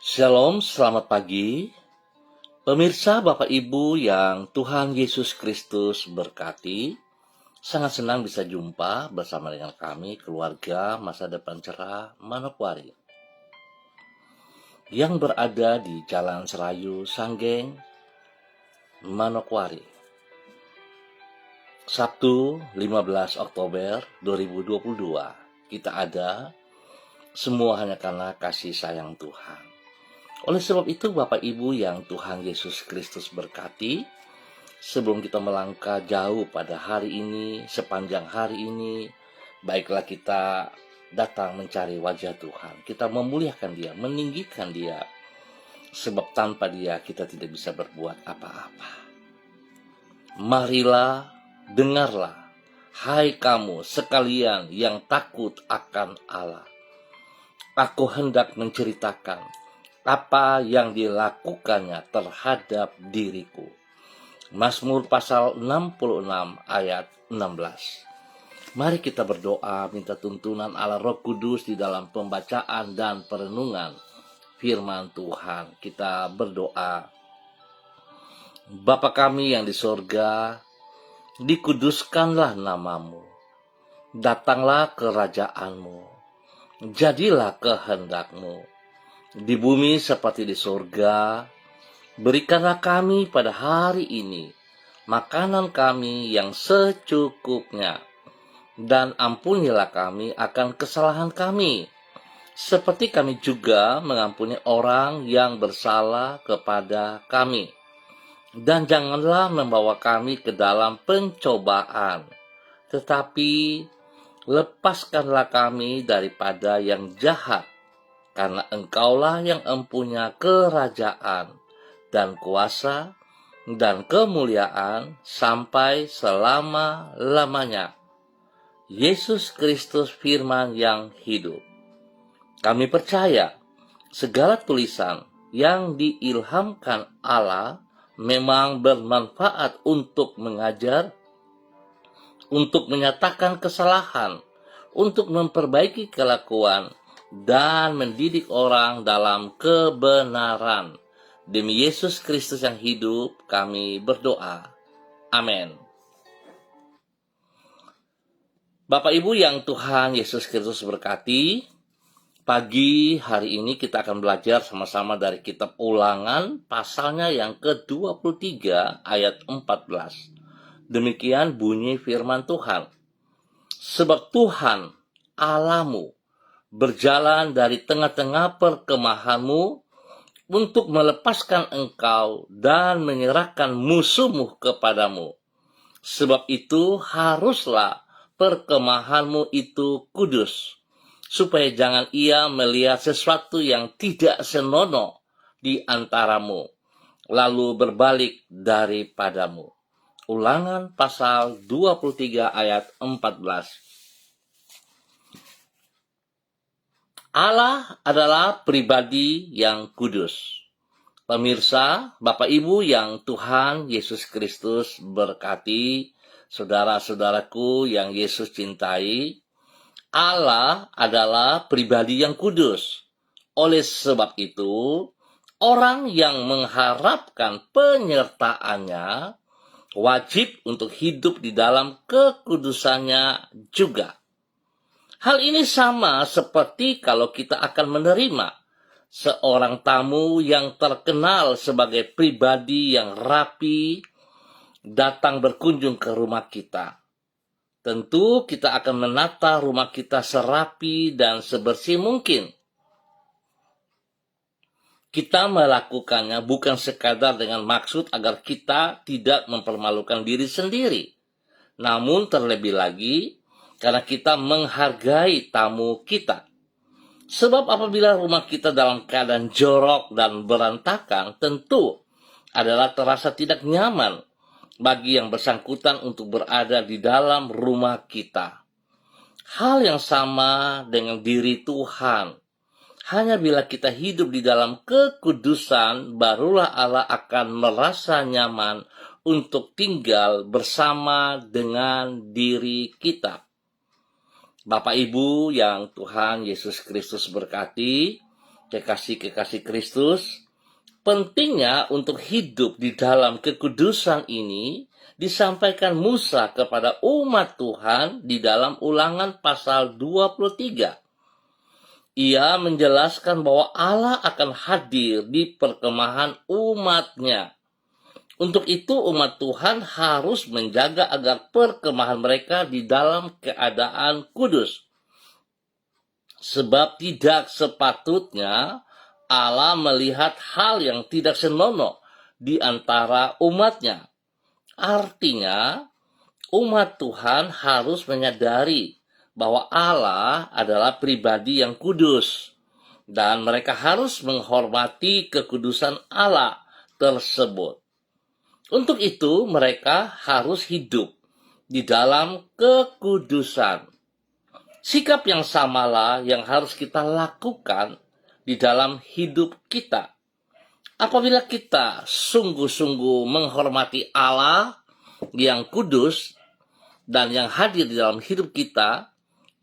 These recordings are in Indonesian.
Shalom, selamat pagi. Pemirsa Bapak Ibu yang Tuhan Yesus Kristus berkati, sangat senang bisa jumpa bersama dengan kami, keluarga Masa Depan Cerah Manokwari, yang berada di Jalan Serayu, Sanggeng, Manokwari. Sabtu 15 Oktober 2022, kita ada semua hanya karena kasih sayang Tuhan. Oleh sebab itu Bapak Ibu yang Tuhan Yesus Kristus berkati, sebelum kita melangkah jauh pada hari ini, sepanjang hari ini, baiklah kita datang mencari wajah Tuhan. Kita memuliakan Dia, meninggikan Dia, sebab tanpa Dia kita tidak bisa berbuat apa-apa. Marilah, dengarlah, hai kamu sekalian yang takut akan Allah. Aku hendak menceritakan apa yang dilakukannya terhadap diriku. Mazmur pasal 66 ayat 16. Mari kita berdoa minta tuntunan Allah Roh Kudus di dalam pembacaan dan perenungan firman Tuhan. Kita berdoa. Bapa kami yang di sorga, dikuduskanlah namamu. Datanglah kerajaanmu. Jadilah kehendakmu. Di bumi seperti di sorga. Berikanlah kami pada hari ini makanan kami yang secukupnya, dan ampunilah kami akan kesalahan kami, seperti kami juga mengampuni orang yang bersalah kepada kami. Dan janganlah membawa kami ke dalam pencobaan, tetapi lepaskanlah kami daripada yang jahat, karena Engkaulah yang empunya kerajaan dan kuasa dan kemuliaan sampai selama-lamanya. Yesus Kristus firman yang hidup. Kami percaya segala tulisan yang diilhamkan Allah memang bermanfaat untuk mengajar, untuk menyatakan kesalahan, untuk memperbaiki kelakuan, dan mendidik orang dalam kebenaran. Demi Yesus Kristus yang hidup, kami berdoa. Amin. Bapak Ibu yang Tuhan Yesus Kristus berkati, pagi hari ini kita akan belajar sama-sama dari kitab Ulangan, pasalnya yang ke-23 ayat 14. Demikian bunyi firman Tuhan. Sebab Tuhan Allahmu berjalan dari tengah-tengah perkemahanmu untuk melepaskan engkau dan menyerahkan musuhmu kepadamu. Sebab itu haruslah perkemahanmu itu kudus, supaya jangan ia melihat sesuatu yang tidak senonoh di antaramu, lalu berbalik daripadamu. Ulangan pasal 23 ayat 14. Allah adalah pribadi yang kudus. Pemirsa, Bapak Ibu yang Tuhan Yesus Kristus berkati, saudara-saudaraku yang Yesus cintai, Allah adalah pribadi yang kudus. Oleh sebab itu, orang yang mengharapkan penyertaannya wajib untuk hidup di dalam kekudusannya juga. Hal ini sama seperti kalau kita akan menerima seorang tamu yang terkenal sebagai pribadi yang rapi datang berkunjung ke rumah kita. Tentu kita akan menata rumah kita serapi dan sebersih mungkin. Kita melakukannya bukan sekadar dengan maksud agar kita tidak mempermalukan diri sendiri, namun terlebih lagi karena kita menghargai tamu kita. Sebab apabila rumah kita dalam keadaan jorok dan berantakan, tentu adalah terasa tidak nyaman bagi yang bersangkutan untuk berada di dalam rumah kita. Hal yang sama dengan diri Tuhan. Hanya bila kita hidup di dalam kekudusan, barulah Allah akan merasa nyaman untuk tinggal bersama dengan diri kita. Bapak Ibu yang Tuhan Yesus Kristus berkati, Kekasih-kekasih Kristus, pentingnya untuk hidup di dalam kekudusan ini disampaikan Musa kepada umat Tuhan di dalam Ulangan pasal 23. Ia menjelaskan bahwa Allah akan hadir di perkemahan umatnya. Untuk itu umat Tuhan harus menjaga agar perkemahan mereka di dalam keadaan kudus. Sebab tidak sepatutnya Allah melihat hal yang tidak senonoh di antara umatnya. Artinya, umat Tuhan harus menyadari bahwa Allah adalah pribadi yang kudus. Dan mereka harus menghormati kekudusan Allah tersebut. Untuk itu mereka harus hidup di dalam kekudusan. Sikap yang samalah yang harus kita lakukan di dalam hidup kita. Apabila kita sungguh-sungguh menghormati Allah yang kudus dan yang hadir di dalam hidup kita,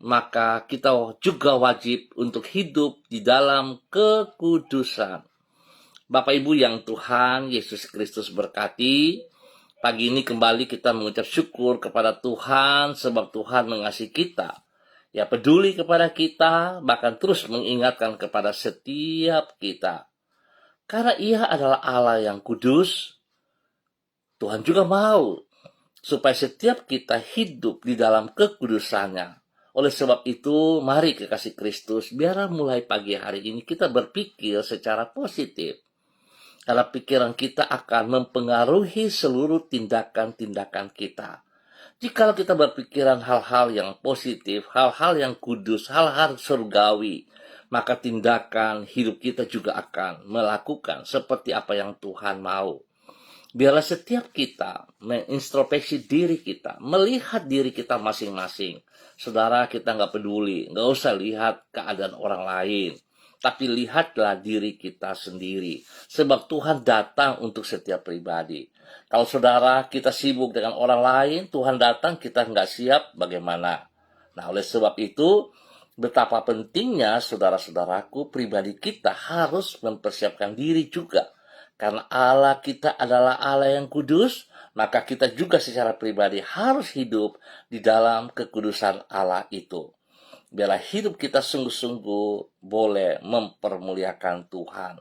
maka kita juga wajib untuk hidup di dalam kekudusan. Bapak Ibu yang Tuhan Yesus Kristus berkati, pagi ini kembali kita mengucap syukur kepada Tuhan sebab Tuhan mengasihi kita. Ya, peduli kepada kita, bahkan terus mengingatkan kepada setiap kita. Karena Ia adalah Allah yang kudus, Tuhan juga mau supaya setiap kita hidup di dalam kekudusannya. Oleh sebab itu, mari kekasih Kristus, biarlah mulai pagi hari ini kita berpikir secara positif. Karena pikiran kita akan mempengaruhi seluruh tindakan-tindakan kita. Jika kita berpikiran hal-hal yang positif, hal-hal yang kudus, hal-hal surgawi, maka tindakan hidup kita juga akan melakukan seperti apa yang Tuhan mau. Biarlah setiap kita mengintrospeksi diri kita, melihat diri kita masing-masing. Saudara, kita nggak peduli, nggak usah lihat keadaan orang lain. Tapi lihatlah diri kita sendiri. Sebab Tuhan datang untuk setiap pribadi. Kalau saudara kita sibuk dengan orang lain, Tuhan datang kita nggak siap, bagaimana? Nah, oleh sebab itu, betapa pentingnya saudara-saudaraku, pribadi kita harus mempersiapkan diri juga. Karena Allah kita adalah Allah yang kudus, maka kita juga secara pribadi harus hidup di dalam kekudusan Allah itu. Biarlah hidup kita sungguh-sungguh boleh mempermuliakan Tuhan.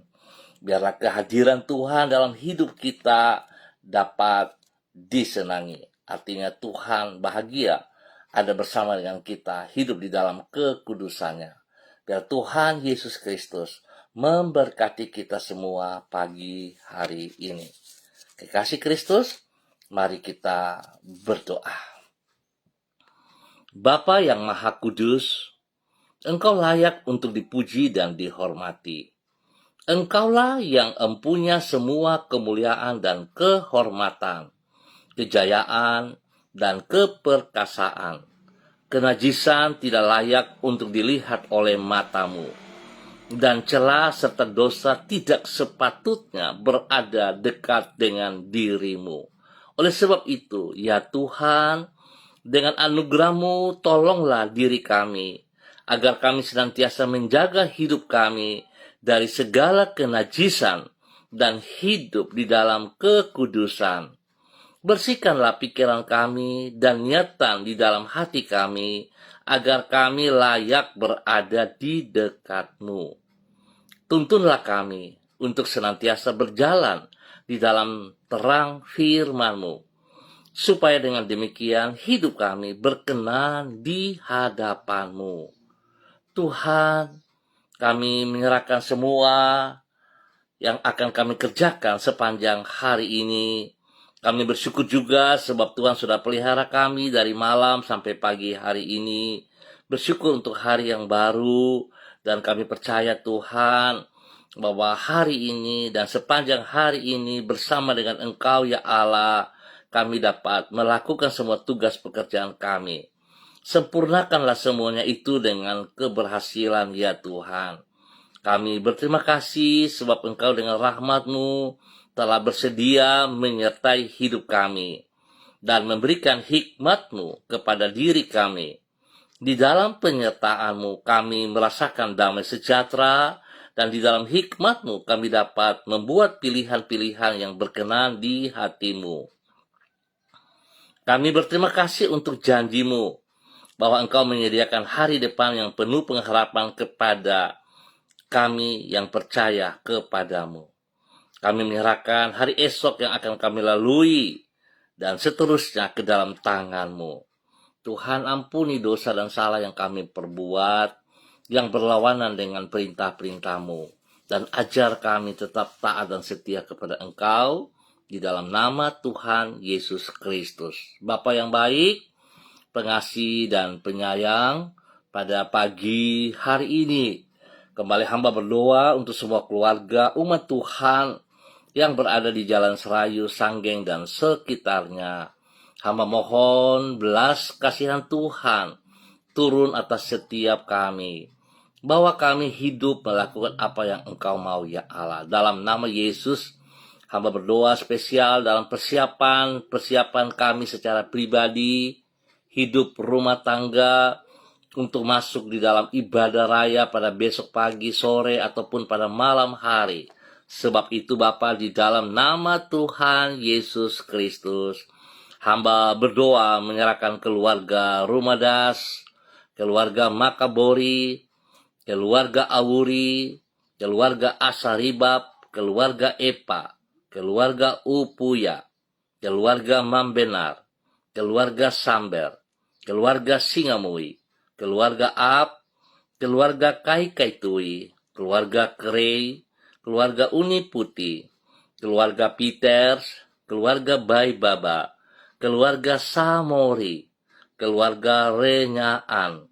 Biarlah kehadiran Tuhan dalam hidup kita dapat disenangi. Artinya Tuhan bahagia ada bersama dengan kita, hidup di dalam kekudusannya. Biar Tuhan Yesus Kristus memberkati kita semua pagi hari ini. Kekasih Kristus, mari kita berdoa. Bapa yang Maha Kudus, Engkau layak untuk dipuji dan dihormati. Engkaulah yang empunya semua kemuliaan dan kehormatan, kejayaan dan keperkasaan. Kenajisan tidak layak untuk dilihat oleh matamu, dan celah serta dosa tidak sepatutnya berada dekat dengan dirimu. Oleh sebab itu, ya Tuhan, dengan anugerah-Mu tolonglah diri kami, agar kami senantiasa menjaga hidup kami dari segala kenajisan dan hidup di dalam kekudusan. Bersihkanlah pikiran kami dan niatan di dalam hati kami, agar kami layak berada di dekat-Mu. Tuntunlah kami untuk senantiasa berjalan di dalam terang firman-Mu, supaya dengan demikian hidup kami berkenan di hadapan-Mu. Tuhan, kami menyerahkan semua yang akan kami kerjakan sepanjang hari ini. Kami bersyukur juga sebab Tuhan sudah pelihara kami dari malam sampai pagi hari ini. Bersyukur untuk hari yang baru, dan kami percaya Tuhan bahwa hari ini dan sepanjang hari ini bersama dengan Engkau ya Allah, kami dapat melakukan semua tugas pekerjaan kami. Sempurnakanlah semuanya itu dengan keberhasilan ya Tuhan. Kami berterima kasih sebab Engkau dengan rahmat-Mu telah bersedia menyertai hidup kami dan memberikan hikmat-Mu kepada diri kami. Di dalam penyertaan-Mu kami merasakan damai sejahtera dan di dalam hikmat-Mu kami dapat membuat pilihan-pilihan yang berkenan di hati-Mu. Kami berterima kasih untuk janji-Mu bahwa Engkau menyediakan hari depan yang penuh pengharapan kepada kami yang percaya kepadamu. Kami menyerahkan hari esok yang akan kami lalui dan seterusnya ke dalam tangan-Mu. Tuhan, ampuni dosa dan salah yang kami perbuat yang berlawanan dengan perintah-perintah-Mu, dan ajar kami tetap taat dan setia kepada Engkau di dalam nama Tuhan Yesus Kristus. Bapa yang baik, pengasih dan penyayang, pada pagi hari ini kembali hamba berdoa untuk semua keluarga umat Tuhan yang berada di Jalan Serayu, Sanggeng, dan sekitarnya. Hamba mohon belas kasihan Tuhan turun atas setiap kami, bahwa kami hidup melakukan apa yang Engkau mau, ya Allah. Dalam nama Yesus, hamba berdoa spesial dalam persiapan kami secara pribadi, hidup rumah tangga, untuk masuk di dalam ibadah raya pada besok pagi, sore, ataupun pada malam hari. Sebab itu Bapa, di dalam nama Tuhan Yesus Kristus, hamba berdoa menyerahkan keluarga Rumadas, keluarga Makabori, keluarga Awuri, keluarga Asaribab, keluarga Epa, keluarga Upuya, keluarga Mambenar, keluarga Samber, keluarga Singamui, keluarga Ab, keluarga Kaikaitui, keluarga Krei, keluarga Uni Putih, keluarga Peters, keluarga Baibaba, keluarga Samori, keluarga Renyaan,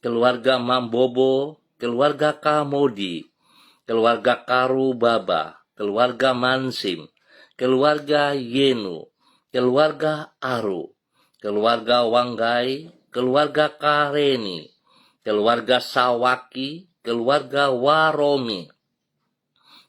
keluarga Mambobo, keluarga Kamodi, keluarga Karubaba, keluarga Mansim, keluarga Yenu, keluarga Aru, keluarga Wanggai, keluarga Kareni, keluarga Sawaki, keluarga Waromi,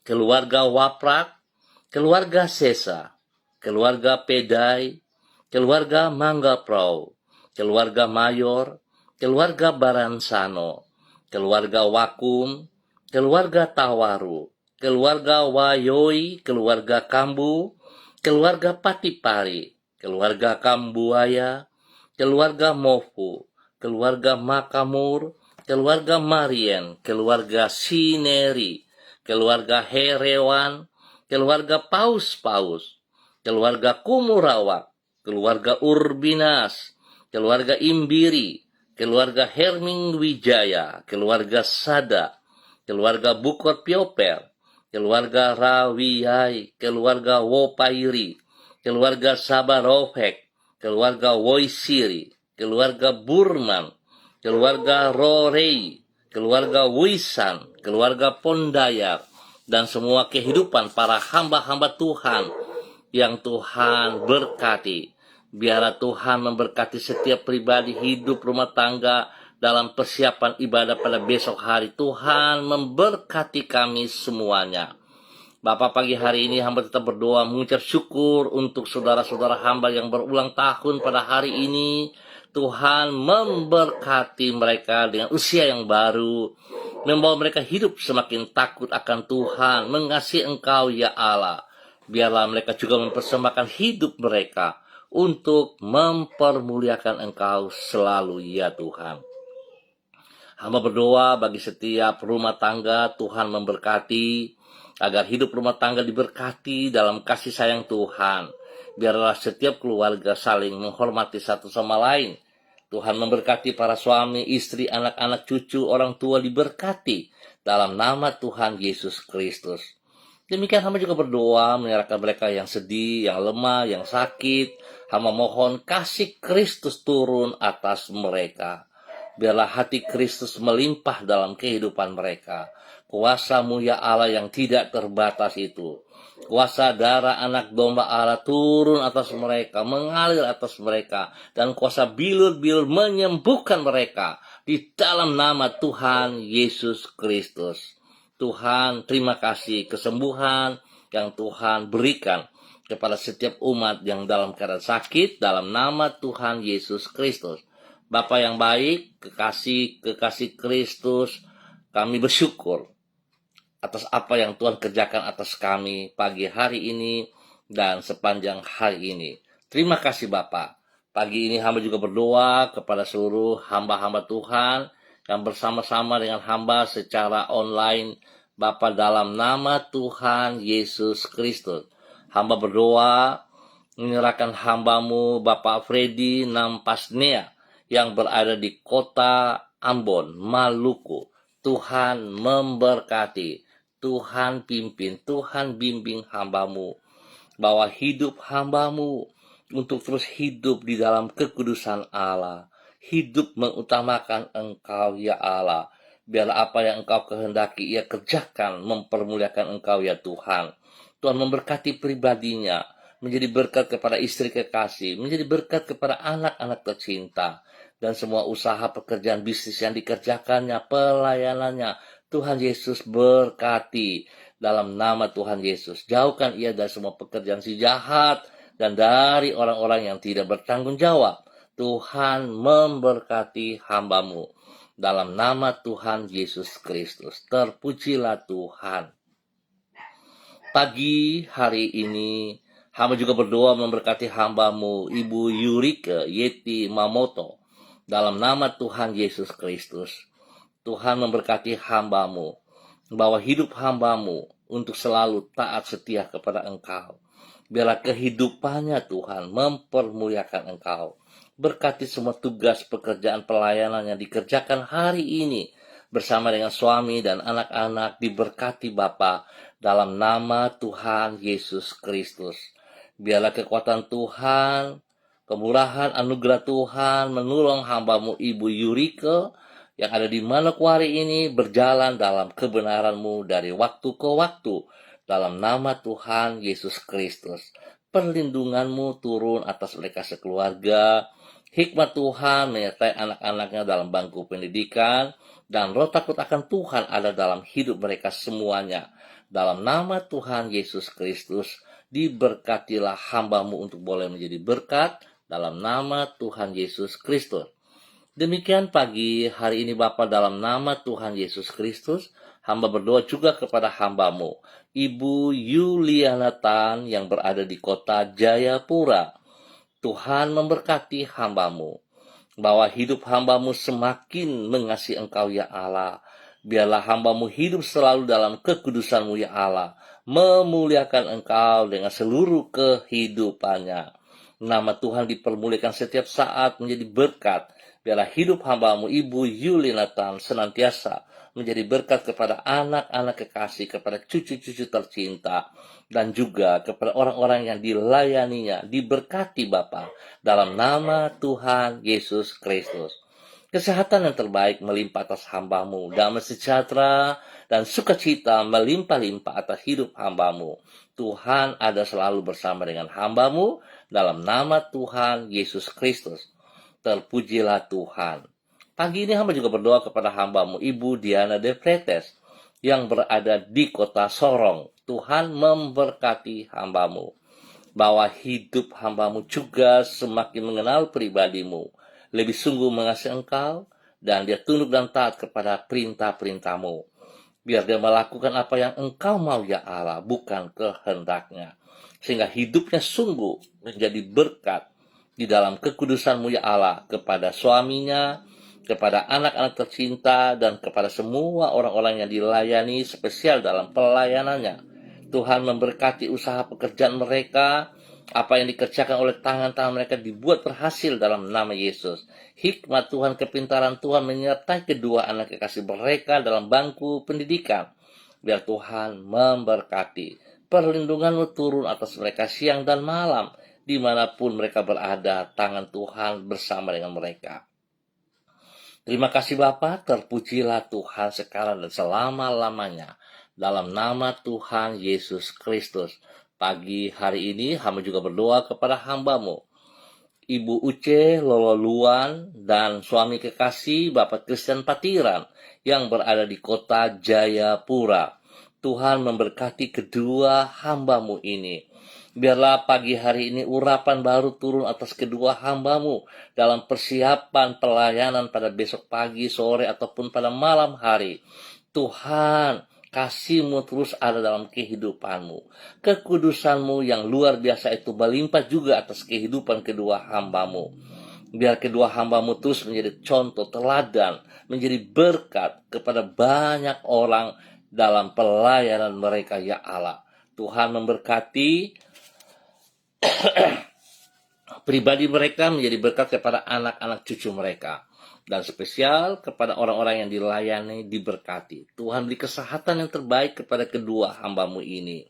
keluarga Waprak, keluarga Sesa, keluarga Pedai, keluarga Manggaprau, keluarga Mayor, keluarga Baransano, keluarga Wakum, keluarga Tawaru, keluarga Wayoi, keluarga Kambu, keluarga Patipari, keluarga Kambuaya, keluarga Mofu, keluarga Makamur, keluarga Marien, keluarga Sineri, keluarga Herewan, keluarga Paus-Paus, keluarga Kumurawak, keluarga Urbinas, keluarga Imbiri, keluarga Herming Wijaya, keluarga Sada, keluarga Bukor Pioper, keluarga Rawiyai, keluarga Wopairi, keluarga Sabarovek, keluarga Woisiri, keluarga Burman, keluarga Rorei, keluarga Wisan, keluarga Pondayar, dan semua kehidupan para hamba-hamba Tuhan yang Tuhan berkati. Biarlah Tuhan memberkati setiap pribadi hidup rumah tangga dalam persiapan ibadah pada besok hari. Tuhan memberkati kami semuanya. Bapak, pagi hari ini hamba tetap berdoa mengucap syukur untuk saudara-saudara hamba yang berulang tahun pada hari ini. Tuhan memberkati mereka dengan usia yang baru, membawa mereka hidup semakin takut akan Tuhan, mengasihi Engkau ya Allah. Biarlah mereka juga mempersembahkan hidup mereka untuk mempermuliakan Engkau selalu ya Tuhan. Hamba berdoa bagi setiap rumah tangga, Tuhan memberkati, agar hidup rumah tangga diberkati dalam kasih sayang Tuhan. Biarlah setiap keluarga saling menghormati satu sama lain. Tuhan memberkati para suami, istri, anak-anak, cucu, orang tua diberkati dalam nama Tuhan Yesus Kristus. Demikian hamba juga berdoa menyerahkan mereka yang sedih, yang lemah, yang sakit. Hamba mohon kasih Kristus turun atas mereka. Biarlah hati Kristus melimpah dalam kehidupan mereka. Kuasa-Mu ya Allah yang tidak terbatas itu, kuasa darah anak domba Allah turun atas mereka, mengalir atas mereka, dan kuasa bilur-bilur menyembuhkan mereka di dalam nama Tuhan Yesus Kristus. Tuhan, terima kasih kesembuhan yang Tuhan berikan kepada setiap umat yang dalam keadaan sakit dalam nama Tuhan Yesus Kristus. Bapa yang baik, kekasih Kristus, kami bersyukur atas apa yang Tuhan kerjakan atas kami pagi hari ini dan sepanjang hari ini. Terima kasih Bapak. Pagi ini hamba juga berdoa kepada seluruh hamba-hamba Tuhan yang bersama-sama dengan hamba secara online. Bapa, dalam nama Tuhan Yesus Kristus, hamba berdoa menyerahkan hambamu Bapak Freddy Nampasnea yang berada di kota Ambon, Maluku. Tuhan memberkati, Tuhan pimpin, Tuhan bimbing hambamu, bahwa hidup hambamu untuk terus hidup di dalam kekudusan Allah, hidup mengutamakan Engkau ya Allah. Biarlah apa yang Engkau kehendaki ia kerjakan, mempermuliakan Engkau ya Tuhan. Tuhan memberkati pribadinya, menjadi berkat kepada istri kekasih, menjadi berkat kepada anak-anak tercinta, dan semua usaha pekerjaan bisnis yang dikerjakannya, pelayanannya. Tuhan Yesus berkati dalam nama Tuhan Yesus. Jauhkan ia dari semua pekerjaan si jahat dan dari orang-orang yang tidak bertanggung jawab. Tuhan memberkati hambamu dalam nama Tuhan Yesus Kristus. Terpujilah Tuhan. Pagi hari ini hamba juga berdoa memberkati hambamu Ibu Yurike Yeti Mamoto dalam nama Tuhan Yesus Kristus. Tuhan memberkati hambamu, bahwa hidup hambamu untuk selalu taat setia kepada Engkau. Biarlah kehidupannya Tuhan mempermuliakan Engkau. Berkati semua tugas pekerjaan pelayanan yang dikerjakan hari ini bersama dengan suami dan anak-anak, diberkati Bapa dalam nama Tuhan Yesus Kristus. Biarlah kekuatan Tuhan, kemurahan anugerah Tuhan menolong hambamu Ibu Yurike yang ada di Manokwari ini berjalan dalam kebenaran-Mu dari waktu ke waktu dalam nama Tuhan Yesus Kristus. Perlindungan-Mu turun atas mereka sekeluarga, hikmat Tuhan menyertai anak-anaknya dalam bangku pendidikan, dan roh takut akan Tuhan ada dalam hidup mereka semuanya. Dalam nama Tuhan Yesus Kristus, diberkatilah hambamu untuk boleh menjadi berkat dalam nama Tuhan Yesus Kristus. Demikian pagi hari ini Bapa, dalam nama Tuhan Yesus Kristus, hamba berdoa juga kepada hambamu Ibu Yuliana Tan yang berada di kota Jayapura. Tuhan memberkati hambamu, bahwa hidup hambamu semakin mengasihi Engkau ya Allah. Biarlah hambamu hidup selalu dalam kekudusan-Mu ya Allah, memuliakan Engkau dengan seluruh kehidupannya. Nama Tuhan dipermuliakan setiap saat, menjadi berkat. Biarlah hidup hambamu Ibu Yulinatan senantiasa menjadi berkat kepada anak-anak kekasih, kepada cucu-cucu tercinta, dan juga kepada orang-orang yang dilayaninya. Diberkati Bapa dalam nama Tuhan Yesus Kristus. Kesehatan yang terbaik melimpah atas hambamu, damai sejahtera dan sukacita melimpah-limpah atas hidup hambamu. Tuhan ada selalu bersama dengan hambamu dalam nama Tuhan Yesus Kristus. Terpujilah Tuhan. Pagi ini hamba juga berdoa kepada hambamu Ibu Diana De Pretes yang berada di kota Sorong. Tuhan memberkati hambamu, bahwa hidup hambamu juga semakin mengenal pribadimu, lebih sungguh mengasihi Engkau, dan dia tunduk dan taat kepada perintah-perintah-Mu. Biar dia melakukan apa yang Engkau mau ya Allah, bukan kehendaknya, sehingga hidupnya sungguh menjadi berkat di dalam kekudusan-Mu ya Allah, kepada suaminya, kepada anak-anak tercinta, dan kepada semua orang-orang yang dilayani spesial dalam pelayanannya. Tuhan memberkati usaha pekerjaan mereka, apa yang dikerjakan oleh tangan-tangan mereka dibuat berhasil dalam nama Yesus. Hikmat Tuhan, kepintaran Tuhan menyertai kedua anak kekasih mereka dalam bangku pendidikan. Biar Tuhan memberkati. Perlindungan-Mu turun atas mereka siang dan malam, dimanapun mereka berada, tangan Tuhan bersama dengan mereka. Terima kasih Bapa, terpujilah Tuhan sekarang dan selama-lamanya. Dalam nama Tuhan Yesus Kristus. Pagi hari ini hamba juga berdoa kepada hambamu Ibu Uce Lololuan dan suami kekasih Bapak Christian Patiran yang berada di kota Jayapura. Tuhan memberkati kedua hambamu ini. Biarlah pagi hari ini urapan baru turun atas kedua hambamu dalam persiapan pelayanan pada besok pagi, sore, ataupun pada malam hari. Tuhan, Kasih-Mu terus ada dalam kehidupan-Mu. Kekudusan-Mu yang luar biasa itu melimpah juga atas kehidupan kedua hamba-Mu. Biar kedua hamba-Mu terus menjadi contoh teladan, menjadi berkat kepada banyak orang dalam pelayanan mereka, ya Allah. Tuhan memberkati pribadi mereka, menjadi berkat kepada anak-anak cucu mereka. Dan spesial kepada orang-orang yang dilayani, diberkati. Tuhan beri kesehatan yang terbaik kepada kedua hamba-Mu ini.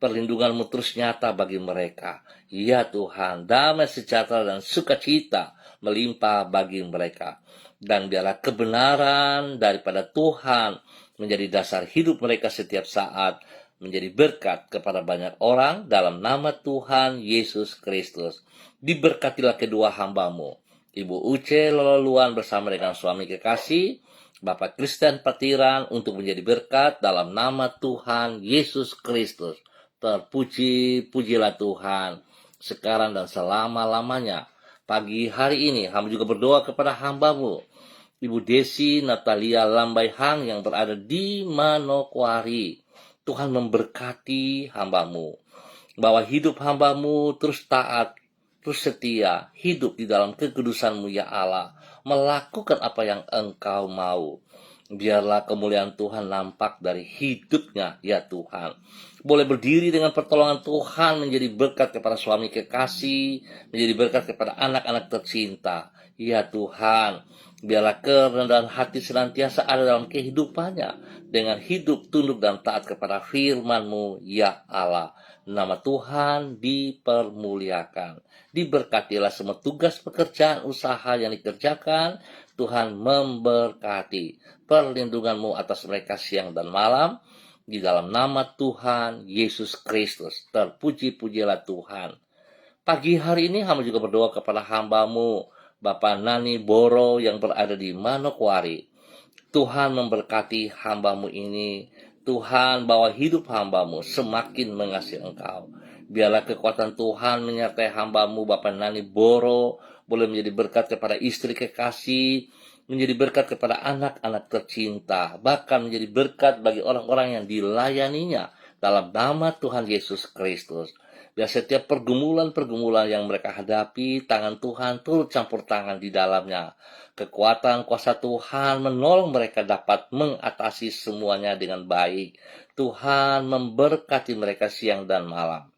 Perlindungan-Mu terus nyata bagi mereka. Ya Tuhan, damai sejahtera dan sukacita melimpah bagi mereka. Dan biarlah kebenaran daripada Tuhan menjadi dasar hidup mereka setiap saat, menjadi berkat kepada banyak orang dalam nama Tuhan Yesus Kristus. Diberkatilah kedua hamba-Mu, Ibu Uce Lololuan bersama dengan suami kekasih, Bapak Kristen Patiran, untuk menjadi berkat dalam nama Tuhan Yesus Kristus. Terpuji-pujilah Tuhan, sekarang dan selama-lamanya. Pagi hari ini, hamba juga berdoa kepada hamba-Mu, Ibu Desi Natalia Lambai Hang yang berada di Manokwari. Tuhan memberkati hamba-Mu, bahwa hidup hamba-Mu terus taat, terus setia, hidup di dalam kekudusan-Mu, ya Allah, melakukan apa yang Engkau mau. Biarlah kemuliaan Tuhan nampak dari hidupnya, ya Tuhan. Boleh berdiri dengan pertolongan Tuhan, menjadi berkat kepada suami kekasih, menjadi berkat kepada anak-anak tercinta. Ya Tuhan, biarlah kerendahan hati senantiasa ada dalam kehidupannya, dengan hidup tunduk dan taat kepada firman-Mu, ya Allah. Nama Tuhan dipermuliakan. Diberkatilah semua tugas pekerjaan usaha yang dikerjakan. Tuhan memberkati. Perlindungan-Mu atas mereka siang dan malam. Di dalam nama Tuhan Yesus Kristus. Terpuji-pujilah Tuhan. Pagi hari ini hamba juga berdoa kepada hamba-Mu, Bapak Nani Boro yang berada di Manokwari. Tuhan memberkati hamba-Mu ini. Tuhan, bawa hidup hamba-Mu semakin mengasihi Engkau. Biarlah kekuatan Tuhan menyertai hamba-Mu, Bapak Nani Boro, boleh menjadi berkat kepada istri kekasih, menjadi berkat kepada anak-anak tercinta, bahkan menjadi berkat bagi orang-orang yang dilayaninya dalam nama Tuhan Yesus Kristus. Biar setiap pergumulan-pergumulan yang mereka hadapi, tangan Tuhan turut campur tangan di dalamnya. Kekuatan kuasa Tuhan menolong mereka dapat mengatasi semuanya dengan baik. Tuhan memberkati mereka siang dan malam.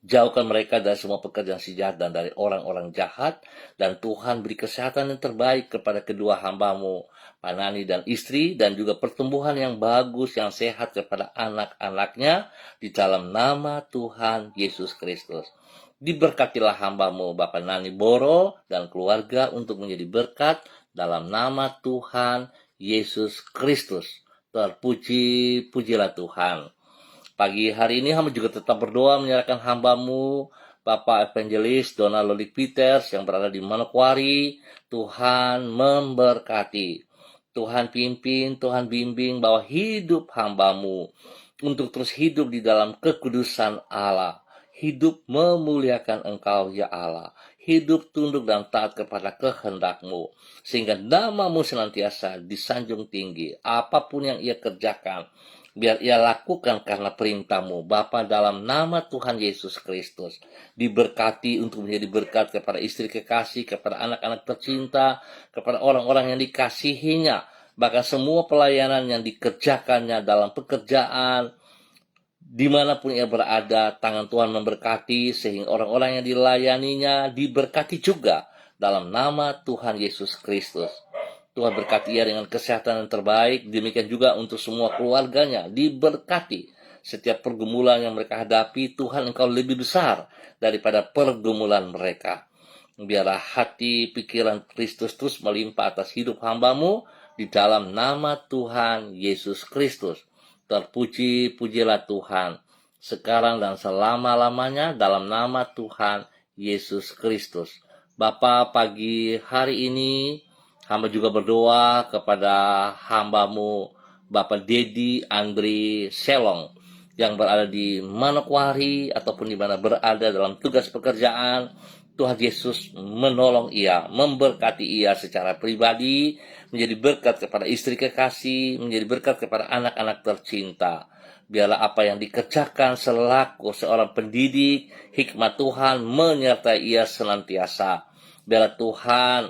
Jauhkan mereka dari semua pekerjaan si jahat dan dari orang-orang jahat. Dan Tuhan beri kesehatan yang terbaik kepada kedua hamba-Mu, Panani dan istri, dan juga pertumbuhan yang bagus, yang sehat kepada anak-anaknya, di dalam nama Tuhan Yesus Kristus. Diberkatilah hamba-Mu, Bapak Nani Boro, dan keluarga untuk menjadi berkat dalam nama Tuhan Yesus Kristus. Terpuji-pujilah Tuhan. Pagi hari ini hamba juga tetap berdoa menyerahkan hamba-Mu, Bapak Evangelis Donald Lolik Peters yang berada di Manokwari. Tuhan memberkati. Tuhan pimpin, Tuhan bimbing bahwa hidup hamba-Mu untuk terus hidup di dalam kekudusan Allah. Hidup memuliakan Engkau, ya Allah. Hidup tunduk dan taat kepada kehendak-Mu. Sehingga nama-Mu senantiasa disanjung tinggi. Apapun yang ia kerjakan, biar ia lakukan karena perintah-Mu, Bapa, dalam nama Tuhan Yesus Kristus. Diberkati untuk menjadi berkat kepada istri kekasih, kepada anak-anak tercinta, kepada orang-orang yang dikasihinya. Bahkan semua pelayanan yang dikerjakannya dalam pekerjaan, dimanapun ia berada, tangan Tuhan memberkati, sehingga orang-orang yang dilayaninya diberkati juga dalam nama Tuhan Yesus Kristus. Tuhan berkati ia dengan kesehatan yang terbaik, demikian juga untuk semua keluarganya, diberkati. Setiap pergumulan yang mereka hadapi, Tuhan Engkau lebih besar daripada pergumulan mereka. Biarlah hati, pikiran Kristus terus melimpah atas hidup hamba-Mu, di dalam nama Tuhan Yesus Kristus. Terpuji-pujilah Tuhan, sekarang dan selama-lamanya dalam nama Tuhan Yesus Kristus. Bapa, pagi hari ini hamba juga berdoa kepada hamba-Mu, Bapak Dedi Andri Selong, yang berada di Manokwari ataupun di mana berada dalam tugas pekerjaan. Tuhan Yesus menolong ia, memberkati ia secara pribadi, menjadi berkat kepada istri kekasih, menjadi berkat kepada anak-anak tercinta. Biarlah apa yang dikerjakan selaku seorang pendidik, hikmat Tuhan menyertai ia senantiasa. Biarlah Tuhan,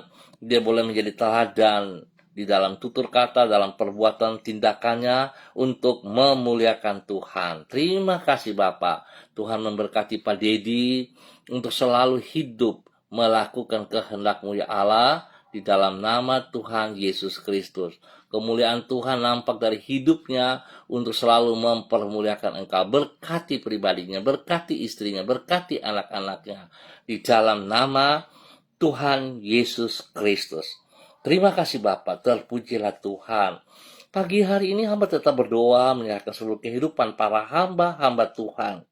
dia boleh menjadi teladan di dalam tutur kata, dalam perbuatan tindakannya untuk memuliakan Tuhan. Terima kasih Bapak. Tuhan memberkati Pak Dedi untuk selalu hidup melakukan kehendak-Mu ya Allah, di dalam nama Tuhan Yesus Kristus. Kemuliaan Tuhan nampak dari hidupnya untuk selalu mempermuliakan Engkau. Berkati pribadinya, berkati istrinya, berkati anak-anaknya, di dalam nama Tuhan Yesus Kristus. Terima kasih Bapak, terpujilah Tuhan. Pagi hari ini hamba tetap berdoa menyerahkan seluruh kehidupan para hamba-hamba Tuhan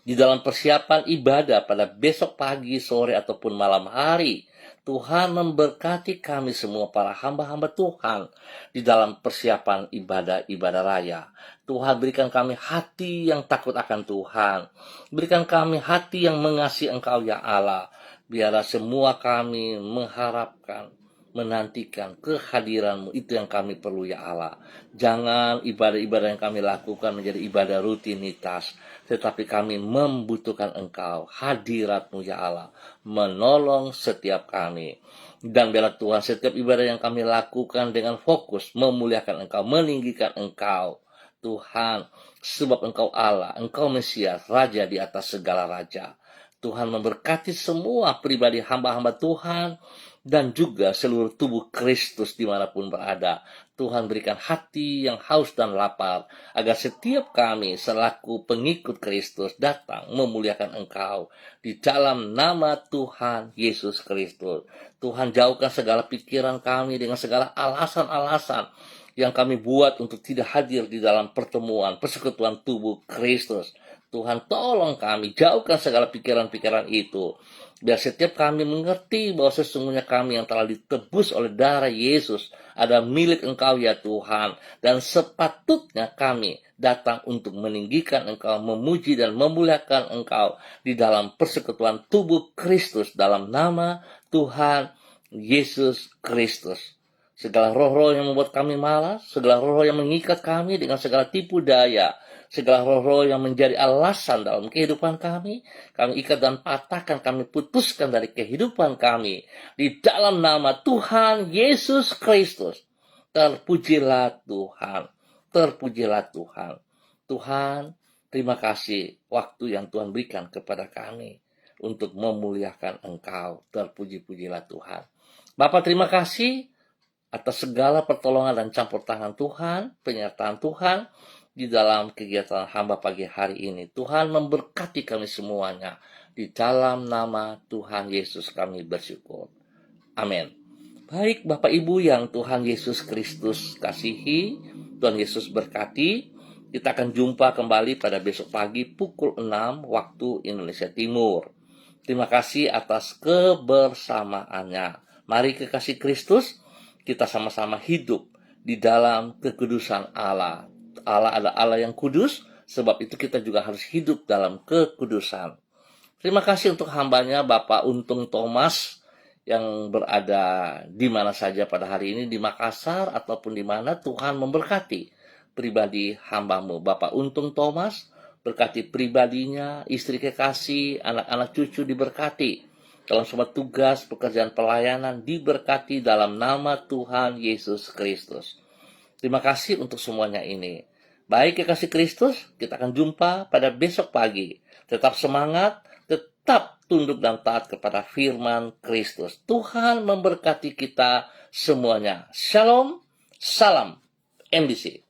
di dalam persiapan ibadah pada besok pagi, sore, ataupun malam hari. Tuhan memberkati kami semua para hamba-hamba Tuhan di dalam persiapan ibadah raya. Tuhan berikan kami hati yang takut akan Tuhan. Berikan kami hati yang mengasihi Engkau ya Allah. Biarlah semua kami mengharapkan, menantikan kehadiran-Mu, itu yang kami perlu ya Allah. Jangan ibadah-ibadah yang kami lakukan menjadi ibadah rutinitas, tetapi kami membutuhkan Engkau, hadirat-Mu ya Allah, menolong setiap kami. Dan biarlah Tuhan setiap ibadah yang kami lakukan dengan fokus memuliakan Engkau, meninggikan Engkau Tuhan, sebab Engkau Allah, Engkau Mesias, Raja di atas segala raja. Tuhan memberkati semua pribadi hamba-hamba Tuhan dan juga seluruh tubuh Kristus dimanapun berada. Tuhan berikan hati yang haus dan lapar, agar setiap kami selaku pengikut Kristus datang memuliakan Engkau di dalam nama Tuhan Yesus Kristus. Tuhan jauhkan segala pikiran kami dengan segala alasan-alasan yang kami buat untuk tidak hadir di dalam pertemuan persekutuan tubuh Kristus. Tuhan tolong kami, jauhkan segala pikiran-pikiran itu. Biar setiap kami mengerti bahwa sesungguhnya kami yang telah ditebus oleh darah Yesus ada milik Engkau ya Tuhan. Dan sepatutnya kami datang untuk meninggikan Engkau, memuji dan memuliakan Engkau di dalam persekutuan tubuh Kristus dalam nama Tuhan Yesus Kristus. Segala roh-roh yang membuat kami malas, segala roh-roh yang mengikat kami dengan segala tipu daya, segala roh-roh yang menjadi alasan dalam kehidupan kami ikat dan patahkan, kami putuskan dari kehidupan kami. Di dalam nama Tuhan Yesus Kristus. Terpujilah Tuhan. Terpujilah Tuhan. Tuhan, terima kasih waktu yang Tuhan berikan kepada kami untuk memuliakan Engkau. Terpuji-pujilah Tuhan. Bapak, terima kasih atas segala pertolongan dan campur tangan Tuhan, penyertaan Tuhan di dalam kegiatan hamba pagi hari ini. Tuhan memberkati kami semuanya. Di dalam nama Tuhan Yesus kami bersyukur. Amin. Baik Bapak Ibu yang Tuhan Yesus Kristus kasihi, Tuhan Yesus berkati. Kita akan jumpa kembali pada besok pagi pukul 6 waktu Indonesia Timur. Terima kasih atas kebersamaannya. Mari kekasih Kristus, kita sama-sama hidup di dalam kekudusan Allah. Allah adalah Allah yang kudus, sebab itu kita juga harus hidup dalam kekudusan. Terima kasih untuk hambanya Bapak Untung Thomas yang berada di mana saja pada hari ini, di Makassar ataupun di mana. Tuhan memberkati pribadi hambamu Bapak Untung Thomas, berkati pribadinya, istri kekasih, anak-anak cucu diberkati. Dalam semua tugas, pekerjaan pelayanan diberkati dalam nama Tuhan Yesus Kristus. Terima kasih untuk semuanya ini. Baik kekasih Kristus, kita akan jumpa pada besok pagi. Tetap semangat, tetap tunduk dan taat kepada firman Kristus. Tuhan memberkati kita semuanya. Shalom, salam MDC.